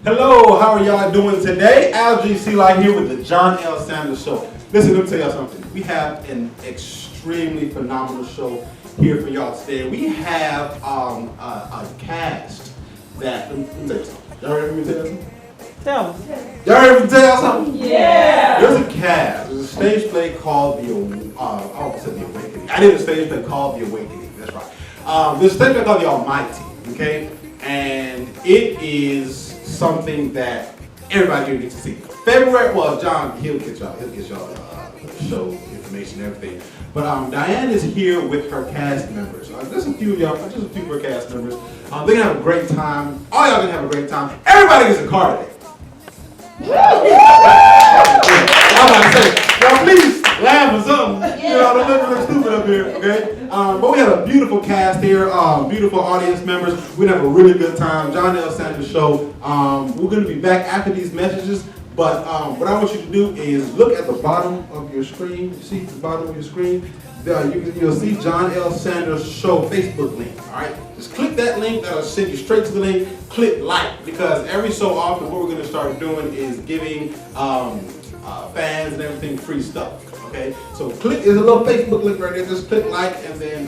Hello, how are y'all doing today? LGC Light here with the John L. Sanders Show. Listen, let me tell y'all something. We have an extremely phenomenal show here for y'all today. We have a cast that, let me tell you something. Y'all ready for me to tell you something? Tell me. Y'all ready for me to tell y'all something? Yeah! There's a cast. There's a stage play called The Awakening. I did a stage play called The Awakening. That's right. There's a stage play called The Almighty, okay? And it is something that everybody here gets to see. February, well, John, he'll get y'all the show information and everything. But Diane is here with her cast members. There's a few of y'all, just a few of her cast members. They're gonna have a great time. All y'all gonna have a great time. Everybody gets a car today. I'm about to say, y'all please laugh or something. You know, don't look stupid up here, okay? But we have a beautiful cast here, beautiful audience members. We're gonna have a really good time. John L. Sanders Show. We're gonna be back after these messages. But what I want you to do is look at the bottom of your screen. You see the bottom of your screen? You'll see John L. Sanders Show Facebook link. All right, just click that link. That'll send you straight to the link. Click like, because every so often what we're going to start doing is giving fans and everything free stuff. Okay, so click. There's a little Facebook link right there. Just click like, and then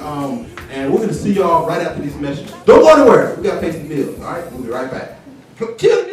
and we're going to see y'all right after these messages. Don't go anywhere. We got to pay some bills. All right, we'll be right back. Kill the music.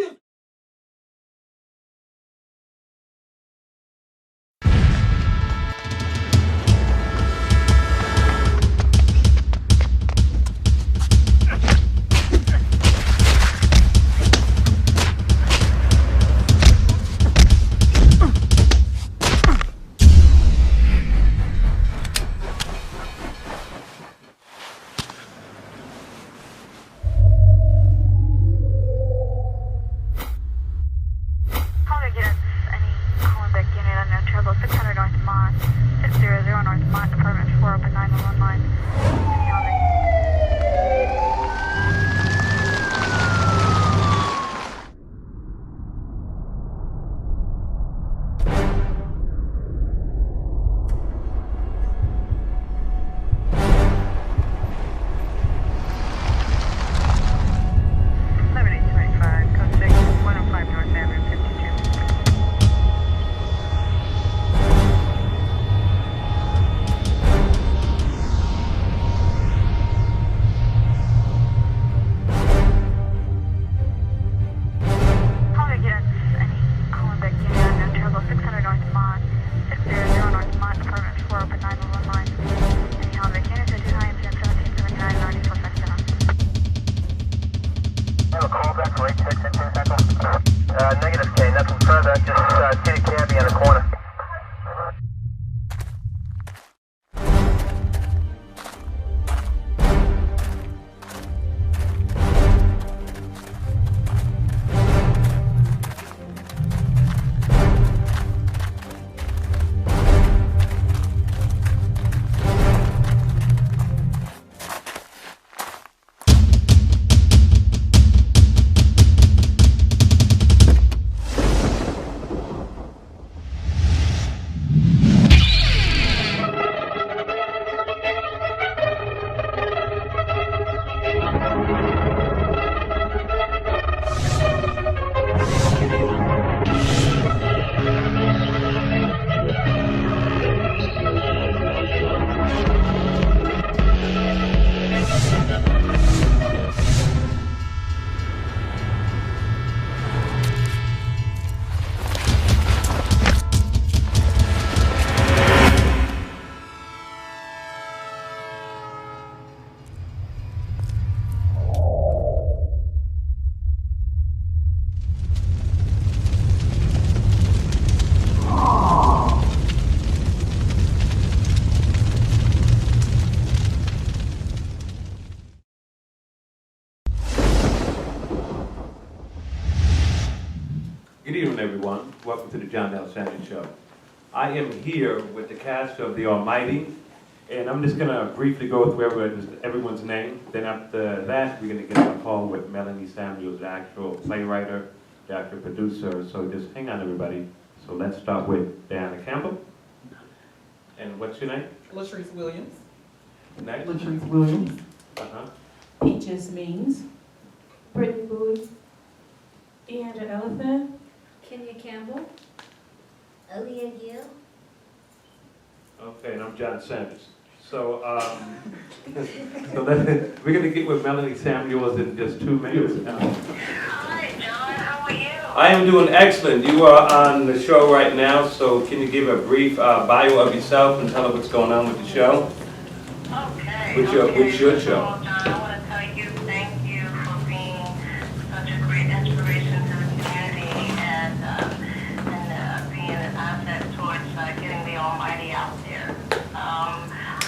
Good evening, everyone. Welcome to the John L. Sanders Show. I am here with the cast of The Almighty, and I'm just going to briefly go through everyone's name. Then after that, we're going to get on a call with Melony Samuels, the actual playwriter, the actual producer. So just hang on, everybody. So let's start with Diane Campbell. And what's your name? Latrice Williams. Next. Latrice Williams. Uh-huh. Peaches Means. Brittany Bowie. Ellison. Kenya Campbell. Aaliyah Gill. Okay, and I'm John Sanders. So, we're going to get with Melony Samuels in just 2 minutes. Hi, John. How are you? I am doing excellent. You are on the show right now, so can you give a brief bio of yourself and tell us what's going on with the show? Okay. What's your First show? of all, John, I want to tell you thank you for being such a great inspiration to the community and being an asset towards getting the Almighty out there.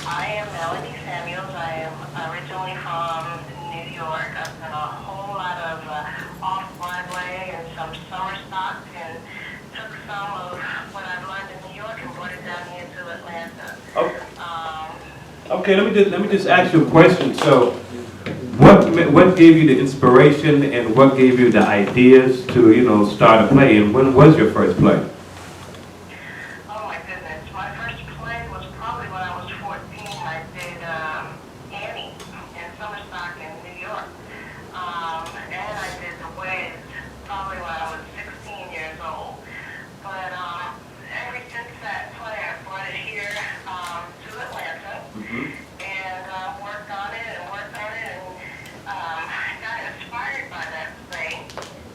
I am Melony Samuels. I am originally from New York. I've done a whole lot of off-Broadway and some summer stock and took some of what I've learned in New York and brought it down here to Atlanta. Okay, let me just ask you a question. So, what gave you the inspiration and what gave you the ideas to start a play? And when was your first play? Oh my goodness. My first play was probably when I was 14. I did Annie in Summerstock in New York. And I did The Wiz probably when I was 16 years old. But ever since that play, I brought it here to Atlanta and worked on it and got inspired by that play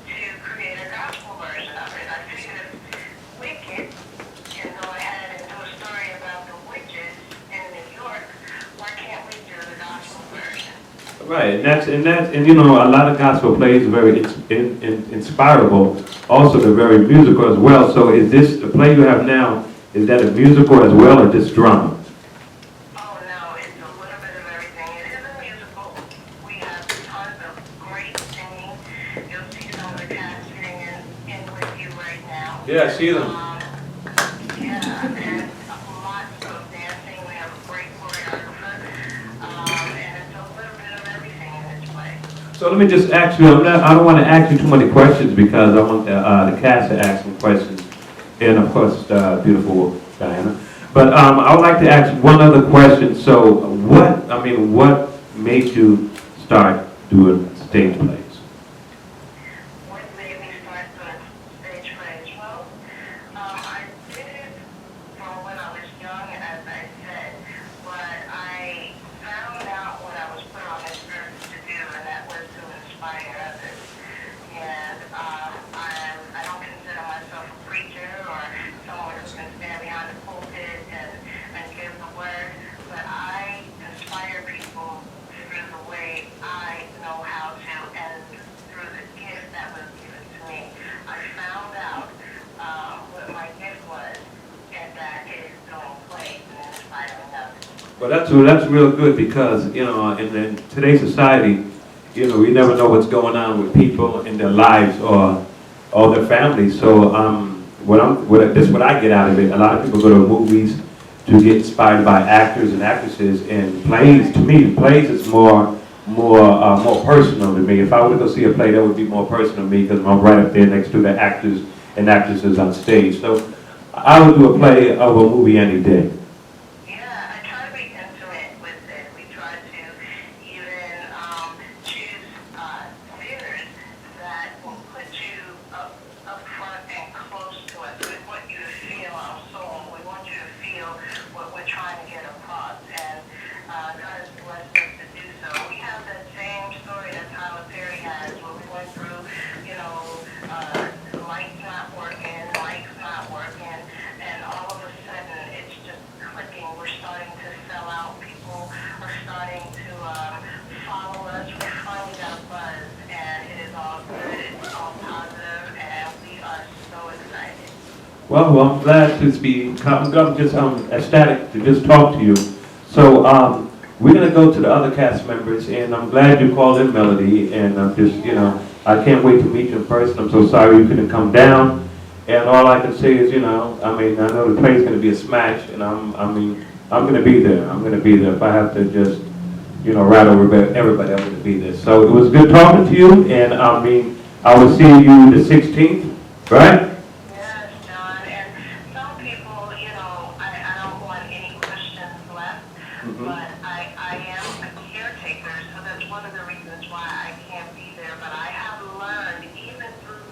to create a gospel version of it. I figured if Wicked can go ahead and do a story about the witches in New York, why can't we do the gospel version? Right, and a lot of gospel plays are very inspirable. Also, they're very musical as well. So, is this the play you have now? Is that a musical as well, or just drama? Oh no, it's a little bit of everything. It is a musical. We have tons of great singing. You'll see some of the cast sitting in with you right now. Yeah, I see them. Yeah, and lots of dancing. We have a great choreographer. And it's a little bit of everything in this play. So let me just ask you. I don't want to ask you too many questions because I want the cast to ask some questions, and of course, beautiful Diana. But I would like to ask one other question. So, what made you start doing stage plays? What made me start doing stage plays? Well, I did it from when I was young, as I said, but I found out what I was put on this earth to do, and that was to inspire others. And I don't consider myself a preacher or someone who can stand behind the pulpit and give the word, but I inspire people through the way I know how to and through the gift that was given to me. I found out what my gift was, and that is doing plays and inspiring others. Well, that's real good because in today's society, we never know what's going on with people in their lives or their families. So this is what I get out of it. A lot of people go to movies to get inspired by actors and actresses, and plays. To me, plays is more personal to me. If I were to go see a play, that would be more personal to me because I'm right up there next to the actors and actresses on stage. So I would do a play of a movie any day. Yeah, I try to be intimate with it. We try to even choose theaters that will put you up front and close to us. We want you to feel our soul. We want you to feel what we're trying to get across. And God has blessed us to do so. We have that same story that Tyler Perry has, where we went through, lights not working, and all of a sudden it's just clicking. We're starting to sell out. People are starting to follow us. We finally got a buzz, and it is all good. It's all positive, and we are so excited. Well, I'm glad to speak. I'm just ecstatic to just talk to you. So we're gonna go to the other cast members, and I'm glad you called in, Melody. And I'm just, I can't wait to meet you in person. I'm so sorry you couldn't come down. And all I can say is, I know the play's gonna be a smash, and I'm gonna be there. I'm gonna be there. If I have to just, ride over everybody, I'm gonna be there. So it was good talking to you, and I will see you the 16th, right? Yes, John, and some people, I don't want any questions left, but I am a caretaker, so that's one of the reasons why I can't be there. But I have learned, even through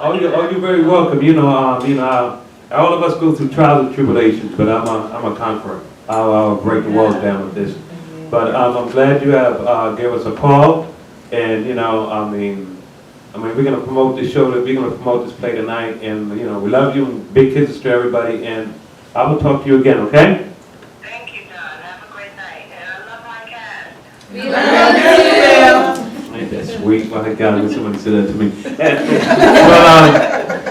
Oh, you're very welcome. All of us go through trials and tribulations, but I'm a conqueror. I'll break the walls down with this. But I'm glad you have gave us a call, and we're gonna promote this show. We're gonna promote this play tonight, and we love you. And big kisses to everybody, and I will talk to you again. Okay? Thank you, Don. Have a great night. And I love my cast. We love you. Ain't that sweet? My God, when somebody said that to me.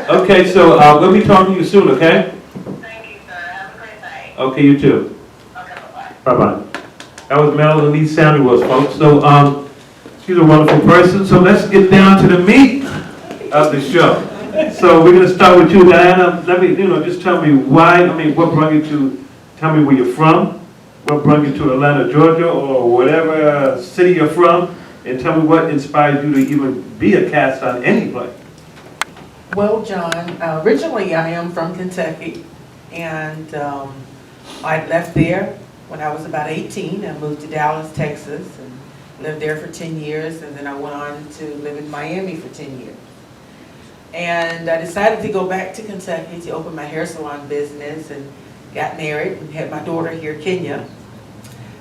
Well, okay, so we'll be talking to you soon. Okay? Thank you, sir. Have a great night. Okay, you too. Okay, bye-bye. Bye-bye. That was Melony Samuels, folks. So, she's a wonderful person. So let's get down to the meat of the show. So we're gonna start with you, Diana. Let me, just tell me why. What brought you to? Tell me where you're from. What brought you to Atlanta, Georgia, or whatever city you're from, and tell me what inspired you to even be a cast on any play. Well, John, originally I am from Kentucky, and I left there when I was about 18. I moved to Dallas, Texas, and lived there for 10 years, and then I went on to live in Miami for 10 years. And I decided to go back to Kentucky to open my hair salon business, and got married and had my daughter here, Kenya.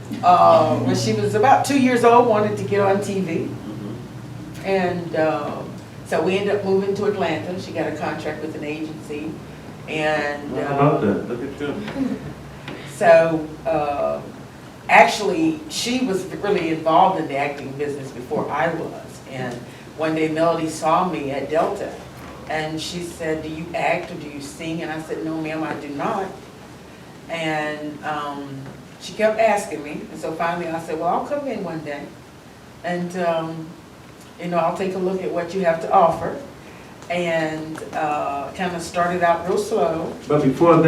When she was about 2 years old, wanted to get on TV. And so we ended up moving to Atlanta. She got a contract with an agency. And How about that? Look at you. so actually, she was really involved in the acting business before I was. And one day Melody saw me at Delta, and she said, "Do you act or do you sing?" And I said, "No, ma'am, I do not." And she kept asking me, and so finally I said, "Well, I'll come in one day, and I'll take a look at what you have to offer." And kind of started out real slow. But before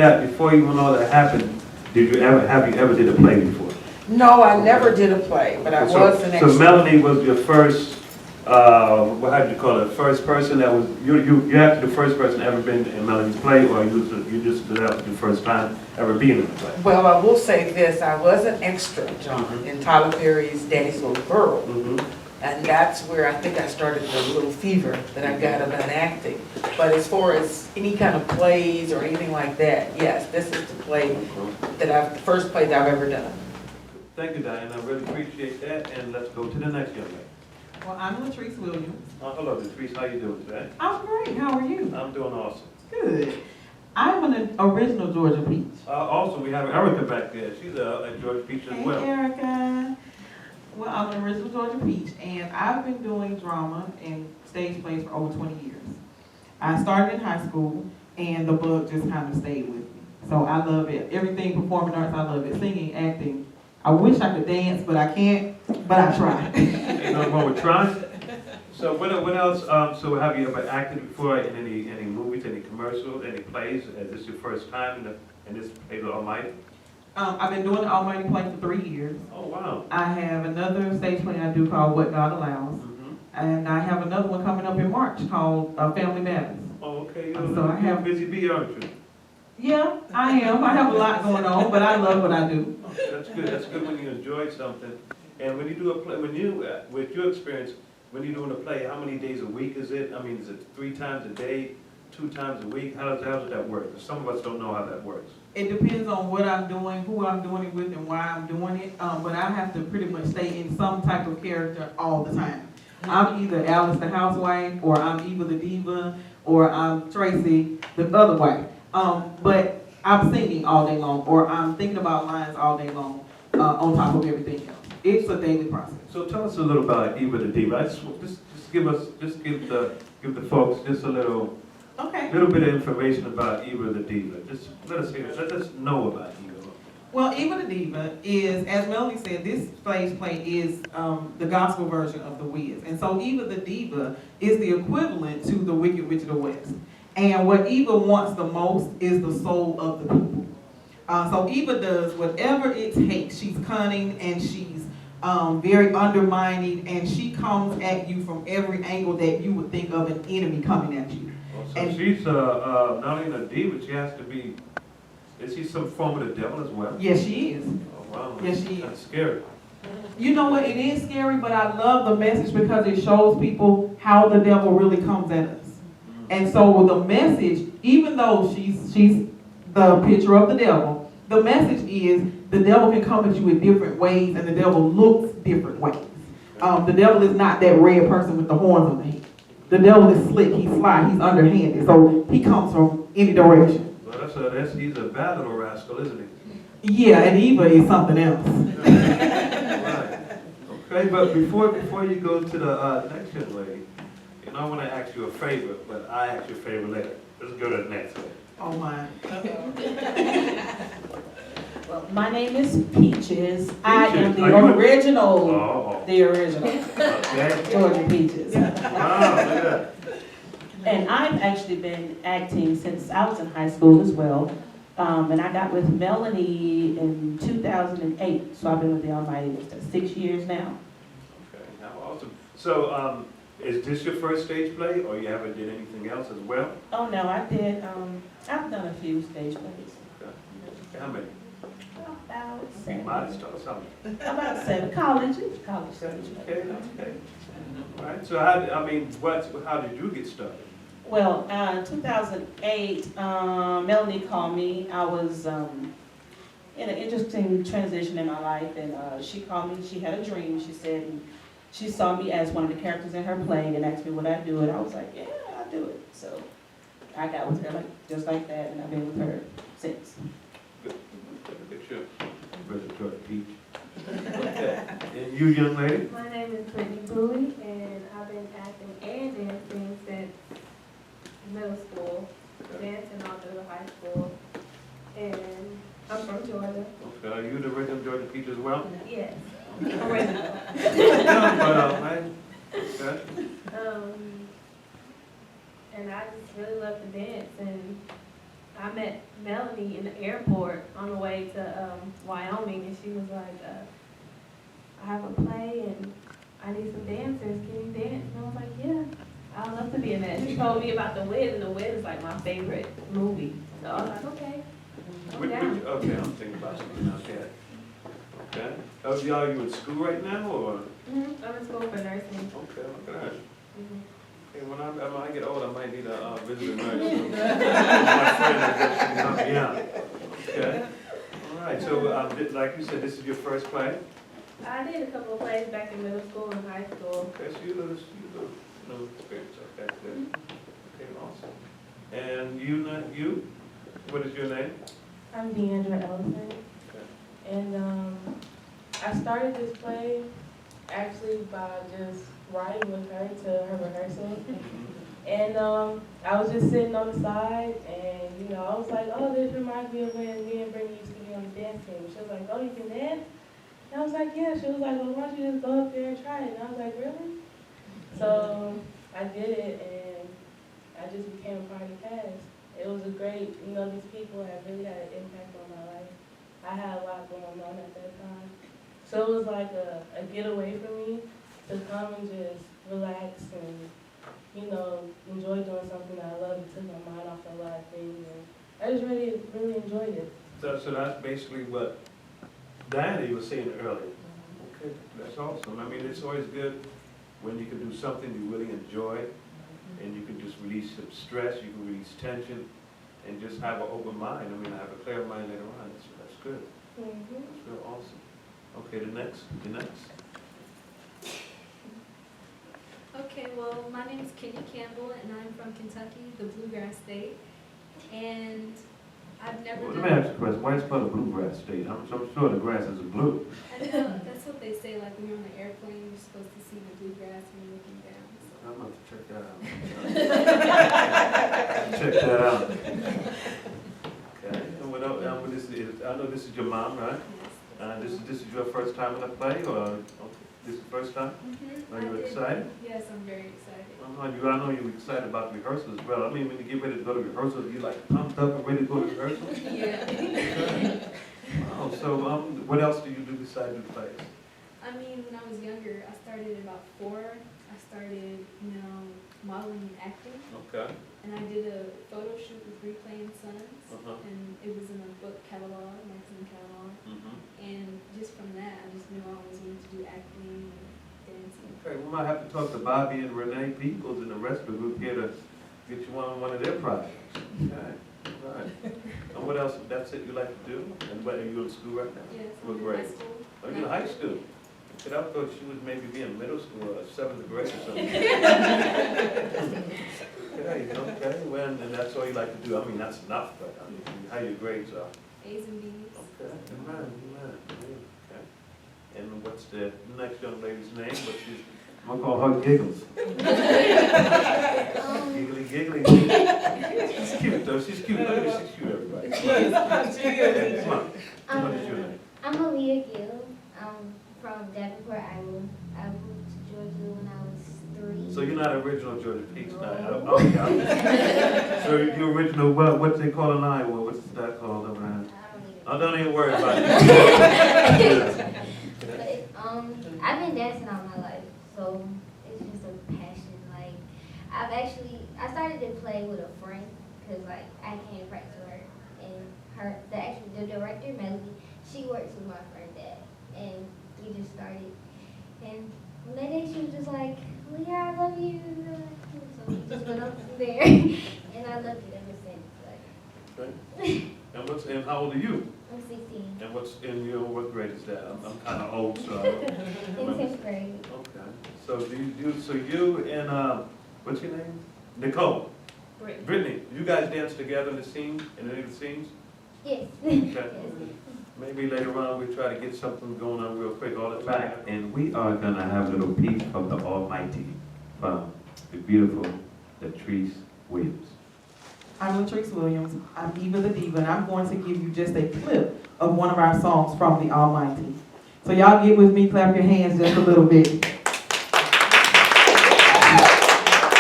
even all that happened, have you ever did a play before? No, I never did a play, but I was an extra. So Melony was your first, how do you call it? First person that was you have to the first person ever been in Melony's play, or you just that was your first time ever being in a play? Well, I will say this: I was an extra, John, in Tyler Perry's Daddy's Little Girl, and that's where I think I started the little fever that I got about acting. But as far as any kind of plays or anything like that, yes, this is the play the first play that I've ever done. Thank you, Diane. I really appreciate that. And let's go to the next young lady. Well, I'm Latrice Williams. Hello, Latrice. How you doing today? I'm great. How are you? I'm doing awesome. Good. I'm an original Georgia Peach. Also, we have Erica back there. She's a Georgia Peach as well. Hey, Erica. Well, I'm an original Georgia Peach, and I've been doing drama and stage plays for over 20 years. I started in high school, and the bug just kind of stayed with me. So I love it. Everything performing arts, I love it. Singing, acting. I wish I could dance, but I can't, but I try. Ain't nothing wrong with trying. So what else, so have you ever acted before in any movies, any commercials, any plays? Is this your first time in this play, The Almighty? I've been doing the Almighty play for 3 years. Oh, wow. I have another stage play I do called What God Allows. And I have another one coming up in March called Family Matters. Oh, okay. So I have busy bee, aren't you? Yeah, I am. I have a lot going on, but I love what I do. That's good. That's good when you enjoy something. And when you do a play, with your experience, when you're doing a play, how many days a week is it? I mean, is it 3 times a day, 2 times a week? How does that work? Some of us don't know how that works. It depends on what I'm doing, who I'm doing it with, and why I'm doing it. But I have to pretty much stay in some type of character all the time. I'm either Alice the housewife, or I'm Eva the diva, or I'm Tracy the other wife. But I'm singing all day long, or I'm thinking about lines all day long, on top of everything else. It's a daily process. So tell us a little about Eva the diva. Just give the folks just a little bit of information about Eva the diva. Just let us know about Eva. Well, Eva the Diva is, as Melody said, this stage play is the gospel version of The Wiz. And so Eva the Diva is the equivalent to the Wicked Witch of the West. And what Eva wants the most is the soul of the people. So Eva does whatever it takes. She's cunning, and she's very undermining, and she comes at you from every angle that you would think of an enemy coming at you. So and she's not only a diva, she has to be, is she some form of the devil as well? Yes, she is. Oh, wow. Yes, she is. That's scary. You know what? It is scary, but I love the message because it shows people how the devil really comes at us. And so the message, even though she's the picture of the devil, the message is the devil can come at you in different ways, and the devil looks different ways. The devil is not that red person with the horns on the head. The devil is slick, he's sly, he's underhanded, so he comes from any direction. Well, he's a bad little rascal, isn't he? Yeah, and Eva is something else. Right. Okay, but before you go to the next young lady, I want to ask you a favor, but I ask you a favor later. Let's go to the next one. Oh my. Well, my name is Peaches. I am the Are you- original. Oh, The original. okay. Georgia Peaches. Wow, look at that. And I've actually been acting since I was in high school as well. And I got with Melony in 2008. So I've been with the Almighty for 6 years now. Okay, now awesome. So, is this your first stage play, or you haven't did anything else as well? Oh no, I did. I've done a few stage plays. Okay. How many? About Be 7. modest or something. About 7. College stage Okay, plays. okay. All right. So, how did you get started? Well, 2008, Melony called me. I was in an interesting transition in my life, and she called me. She had a dream. She said, and she saw me as one of the characters in her play and asked me would I do it. I was like, yeah, I'll do it. So I got with her just like that, and I've been with her since. Good. Look at you. Brother George Peach. Okay. And you, young lady? My name is Brittany Bowie, and I've been acting and dancing since middle school, dancing all through high school, and I'm from Georgia. Okay. Are you the original Georgia Peach as well? Yes, original. Man. Okay. And I just really love to dance, and I met Melony in the airport on the way to Wyoming, and she was like, I have a play, and I need some dancers. Can you dance? And I was like, yeah. I'd love to be in that. She told me about The Wiz, and The Wiz is like my favorite movie. So I was like, okay, I'm down. Okay, I'm thinking about something else here. Okay. Oh, are you in school right now, or? Mm-hmm. I'm in school for nursing. Okay, look at that. Mm-hmm. Hey, when I get old, I might need a visitor nurse. My friend, I guess, can help me out. Okay. All right. So, like you said, this is your first play. I did a couple of plays back in middle school and high school. Okay. So you know experience. Okay. Good. Okay. Awesome. And you? What is your name? I'm Deandra Ellison. Okay. And I started this play actually by just riding with her to her rehearsal. And I was just sitting on the side, and I was like, oh, this reminds me of when me and Brittany used to be on the dance team. She was like, oh, you can dance? And I was like, yeah. She was like, well, why don't you just go up there and try it? And I was like, really? So I did it, and I just became a part of the cast. It was a great, these people have really had an impact on my life. I had a lot going on at that time. So it was like a getaway for me to come and just relax and, enjoy doing something that I love. It took my mind off a lot of things, and I just really, really enjoyed it. So that's basically what Diane was saying earlier. Okay, that's awesome. I mean, it's always good when you can do something you really enjoy, and you can just release some stress, you can release tension, and just have an open mind. I mean, have a clear mind later on. That's good. Mm-hmm. That's real awesome. Okay, the next. Okay, well, my name is Kenny Campbell, and I'm from Kentucky, the Bluegrass State. And I've never Well, done... let me ask you a question. Why is it called the bluegrass state? I'm sure the grass is blue. I know, that's what they say, like when you're on the airplane, you're supposed to see the bluegrass when you're looking down. So. I'm going to check that out. Check that out. Okay. And I know this is your mom, right? Yes. This is your first time in a play, or this is the first time? Mm-hmm. Are you excited? Yes, I'm very excited. I know you're excited about the rehearsal as well. I mean, when you get ready to go to rehearsal, you like pumped up and ready to go to rehearsal? Yeah. Wow. So, what else do you do besides do plays? I mean, when I was younger, I started at about 4. I started, modeling and acting. Okay. And I did a photo shoot with Replaying Sons. Uh-huh. And it was in a book catalog, magazine catalog. Mm-hmm. And just from that, I just knew I always wanted to do acting and dancing. Okay, we might have to talk to Bobby and Renee Peoples and the rest of the group here to get you on one of their projects. Okay, all right. And what else, that's it you like to do? And what, are you in school right now? Yes, What I'm in grade? high school. Oh, you're in high school. Should I thought she would maybe be in middle school or 7th grade or something. Okay, well, and that's all you like to do. I mean, that's enough, but I mean, how your grades are. A's and B's. Okay, amen. Okay. And what's the next young lady's name? What's his, I'm gonna call her Giggles. Giggly, giggly. She's cute though, she's cute. Look at her, she's cute, everybody. Come on. What is your name? I'm Aaliyah Gill. I'm from Davenport, Iowa. I moved to Georgia when I was 3. So you're not original Georgia Peach now? Oh, yeah. So you're original, what's they call in Iowa? What's that called over there? Oh, don't even worry about it. But, I've been dancing all my life, so it's just a passion. Like, I started to play with a friend, because, like, I can't practice with her. And the director, Melony, she works with my friend Dad. And we just started. And one day she was just like, Leah, I love you. So we just went up from there. And I loved it ever since. Like. Okay. And how old are you? I'm 16. And what grade is that? I'm kind of old, so I don't In remember. 10th grade. Okay. So you and, what's your name? Nicole. Brittany. You guys dance together in the scene, in any of the scenes? Yes. Okay. Maybe later on we try to get something going on real quick all the time. And we are gonna have a little piece of the Almighty from the beautiful Latrice Williams. I'm Latrice Williams. I'm Eva the Diva, and I'm going to give you just a clip of one of our songs from the Almighty. So y'all get with me, clap your hands just a little bit.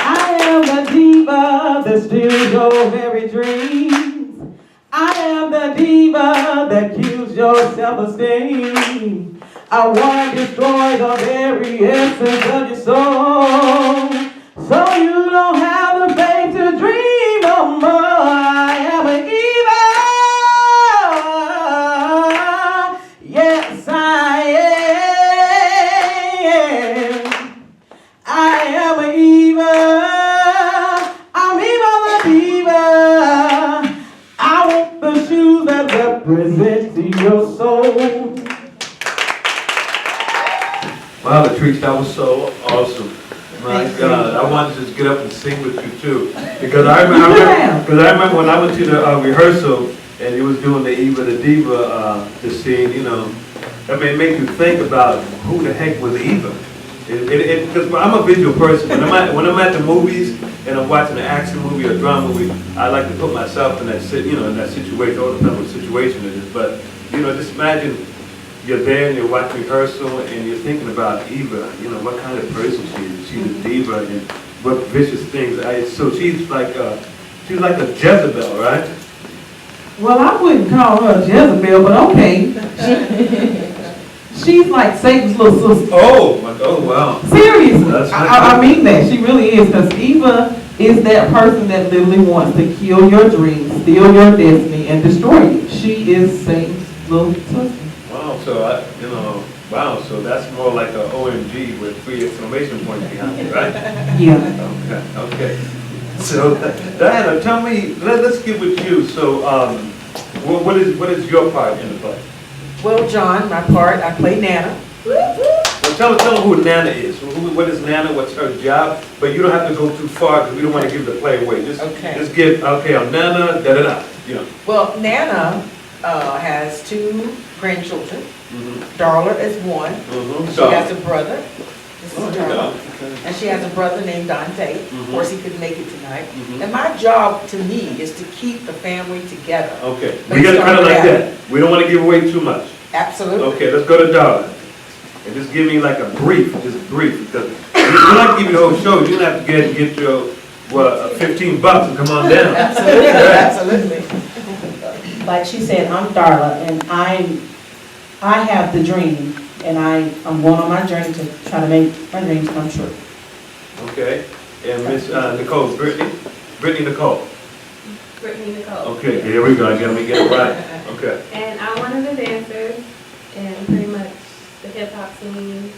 I am the diva that steals your very dreams. I am the diva that kills your self-esteem. I want to destroy the very essence of your soul, so you don't have the faith to dream no more. I am a diva. Yes, I am. I am a diva. I'm Eva the diva. I want the shoes that represent your soul. Wow, Latrice, that was so awesome. My God, I wanted to just get up and sing with you too. Because I remember when I went to the rehearsal and he was doing the Eva the Diva, the scene, you know, I mean, it made you think about who the heck was Eva. Because I'm a visual person. When I'm at the movies and I'm watching an action movie or drama movie, I like to put myself in that situation, all depends on what situation it is. But, you know, just imagine you're there and you're watching rehearsal and you're thinking about Eva, you know, what kind of person she is. She's a diva and what vicious things. So she's like a Jezebel, right? Well, I wouldn't call her a Jezebel, but okay. She's like Satan's little sister. Oh wow. Seriously, That's I mean that. She really is, because Eva is that person that literally wants to kill your dreams, steal your destiny, and destroy you. She is Satan's little sister. Wow, so so that's more like a OMG with 3 exclamation points behind it, right? Yeah. Okay. So, Diana, tell me, let's get with you. So, what is your part in the play? Well, John, my part, I play Nana. Well, tell them who Nana is. What is Nana? What's her job? But you don't have to go too far because we don't want to give the play away. Just give. Okay, I'm Nana. Da da da. You know. Well, Nana has 2 grandchildren. Darla is one. She has a brother. This is Darla. And she has a brother named Dante. Of course, he couldn't make it tonight. And my job, to me, is to keep the family together. Okay. We got to cut it like that. We don't want to give away too much. Absolutely. Okay, let's go to Darla. And just give me like a brief, because we're not giving the whole show. You don't have to get your $15 and come on down. Absolutely. Absolutely. Like she said, I'm Darla, and I have the dream, and I'm going on my journey to try to make my dreams come true. Okay, and Miss Nicole, Brittany Nicole. Brittany Nicole. Okay, here we go. Let me get it right. Okay. And I'm one of the dancers, and pretty much the hip hop scene.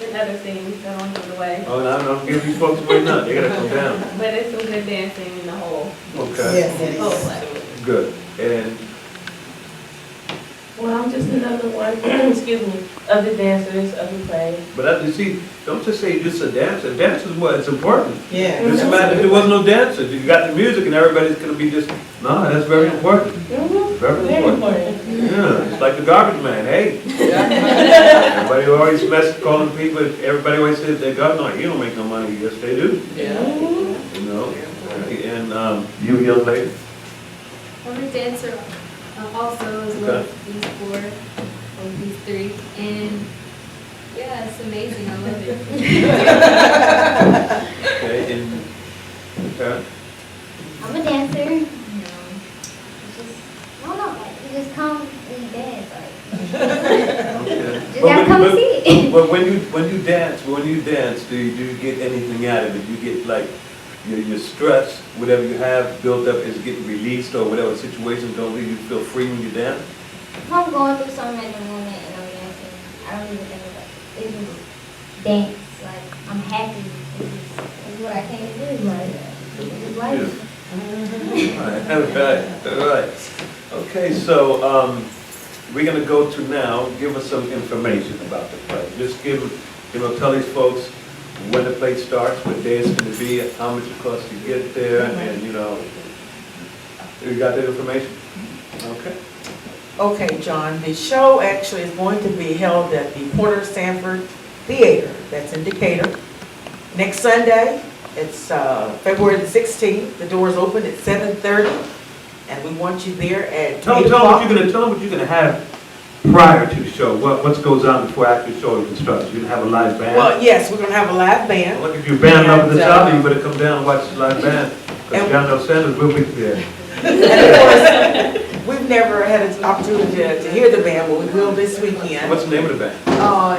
and other things. I don't give it away. Oh, no, don't give these folks away nothing. They gotta come down. But it's some good dancing in the whole Okay, whole play. good. And Well, I'm just another one, excuse me, of the dancers of the play. But you see, don't just say you're just a dancer. Dance is what it's important. Yeah. It's a matter if there was no dancer. You got the music and everybody's gonna be just, no, that's very important. Very important. Yeah, it's like the garbage man, hey. Everybody always calling people, everybody always says they got no, you don't make no money. Yes, they do. Yeah. You know, and you young lady? I'm a dancer also as well as these four or these three. And yeah, it's amazing. I love it. Okay, and, okay. I'm a dancer. You know, it's just, I don't know, like, you just come and you dance, like, Okay. just gotta come and see it. But when you dance, do you get anything out of it? You get like your stress, whatever you have built up is getting released, or whatever situations don't leave you feel free when you dance? If I'm going through something at the moment and I'm dancing, I don't even think about it. It's just dance. Like, I'm happy. It's what I came to do. Like, it's life. All right. Okay, so we're gonna go to now, give us some information about the play. Just tell these folks when the play starts, what day it's gonna be, how much it costs to get there, and you got that information? Okay. Okay, John, the show actually is going to be held at the Porter Sanford Theater, that's in Decatur. Next Sunday, it's February the 16th. The doors open at 7:30, and we want you there at 8 Tell them o'clock. what you're gonna have prior to the show. What goes on before after the show even starts? You're gonna have a live band? Well, yes, we're going to have a live band. Well, look, if you're a band up at the And, top, you better come down and watch the live band. Because and- John L. Sanders will be there. And of course, we've never had an opportunity to hear the band, but we will this weekend. What's the name of the band?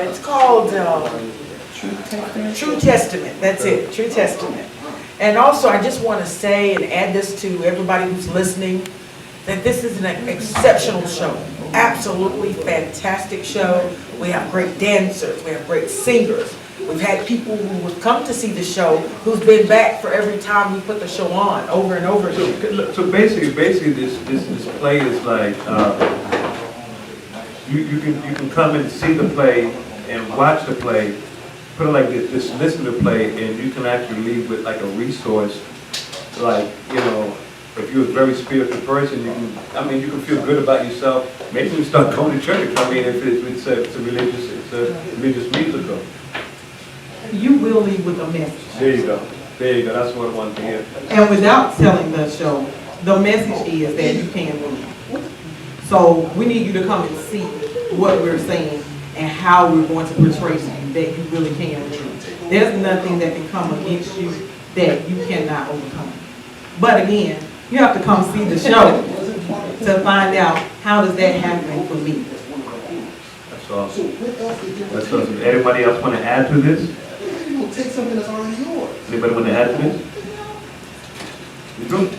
It's called True Testament. That's it, True Testament. And also, I just want to say and add this to everybody who's listening, that this is an exceptional show. Absolutely fantastic show. We have great dancers, we have great singers. We've had people who would come to see the show who's been back for every time we put the show on, over and over again. So basically, this play is like you can come and see the play and watch the play. Put it like this: just listen to the play, and you can actually leave with like a resource. Like, if you're a very spiritual person, you can feel good about yourself. Maybe you start going to church. I mean, if it's a religious musical. You will leave with a message. There you go. That's what I wanted to hear. And without telling the show, the message is that you can win. So we need you to come and see what we're saying and how we're going to portray you that you really can win. There's nothing that can come against you that you cannot overcome. But again, you have to come see the show to find out how does that happen for me. That's awesome. Everybody else want to add to this? Take something that's already yours. Anybody want to add to this? You do?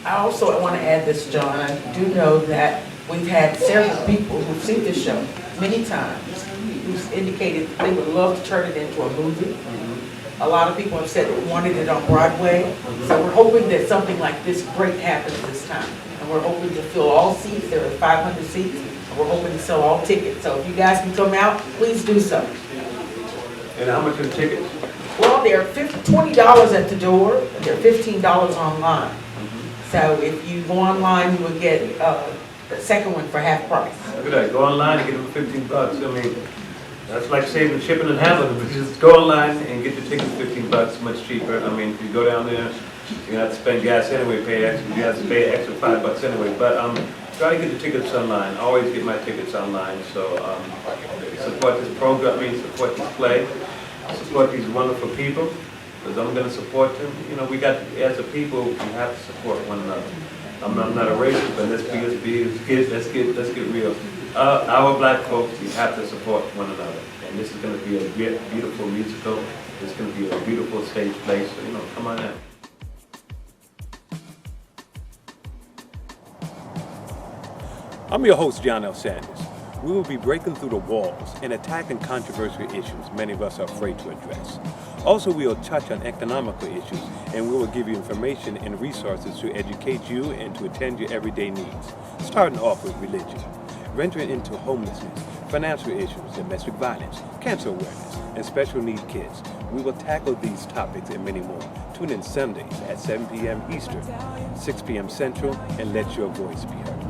I also want to add this, John. I do know that we've had several people who've seen this show many times, who've indicated they would love to turn it into a movie. A lot of people have said they wanted it on Broadway. So we're hoping that something like this great happens this time. And we're hoping to fill all seats. There are 500 seats. And we're hoping to sell all tickets. So if you guys can come out, please do so. And how much are the tickets? Well, they're $20 at the door, and they're $15 online. So if you go online, you will get the second one for half price. Look at that. Go online and get them $15. I mean, that's like saving shipping and handling. But just go online and get your tickets $15, much cheaper. I mean, if you go down there, you have to spend gas anyway, pay extra. You have to pay extra $5 anyway. But try to get the tickets online. I always get my tickets online. So support this program. Support this play. Support these wonderful people, because I'm going to support them. We got, as a people, we have to support one another. I'm not a racist, but let's get real. Our black folks, we have to support one another. And this is going to be a beautiful musical. It's going to be a beautiful stage play. So, come on out. I'm your host, John L. Sanders. We will be breaking through the walls and attacking controversial issues many of us are afraid to address. Also, we will touch on economical issues, and we will give you information and resources to educate you and to attend your everyday needs, starting off with religion, venturing into homelessness, financial issues, domestic violence, cancer awareness, and special need kids. We will tackle these topics and many more. Tune in Sundays at 7 p.m. Eastern, 6 p.m. Central, and let your voice be heard.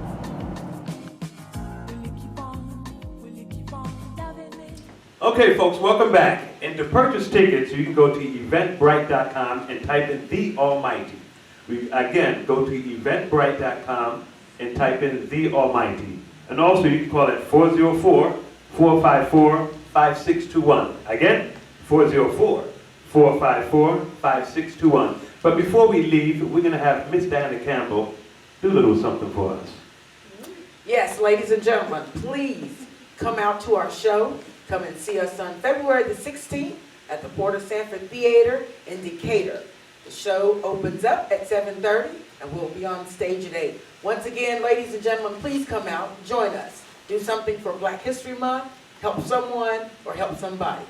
Okay, folks, welcome back. And to purchase tickets, you can go to eventbrite.com and type in The Almighty. Again, go to eventbrite.com and type in The Almighty. And also, you can call it 404-454-5621. Again, 404-454-5621. But before we leave, we're going to have Miss Diane Campbell do a little something for us. Yes, ladies and gentlemen, please come out to our show. Come and see us on February the 16th at the Porter Sanford Theater in Decatur. The show opens up at 7:30 and we'll be on stage at 8. Once again, ladies and gentlemen, please come out, join us. Do something for Black History Month, help someone or help somebody.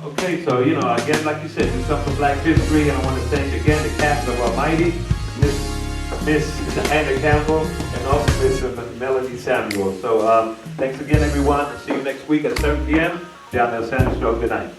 Okay, so, again, like you said, do something for Black History, and I want to thank again the cast of Almighty, Miss Diana Campbell, and also Miss Melony Samuel. So, thanks again, everyone. See you next week at 7 p.m. Down there, Sanders Show. Good night.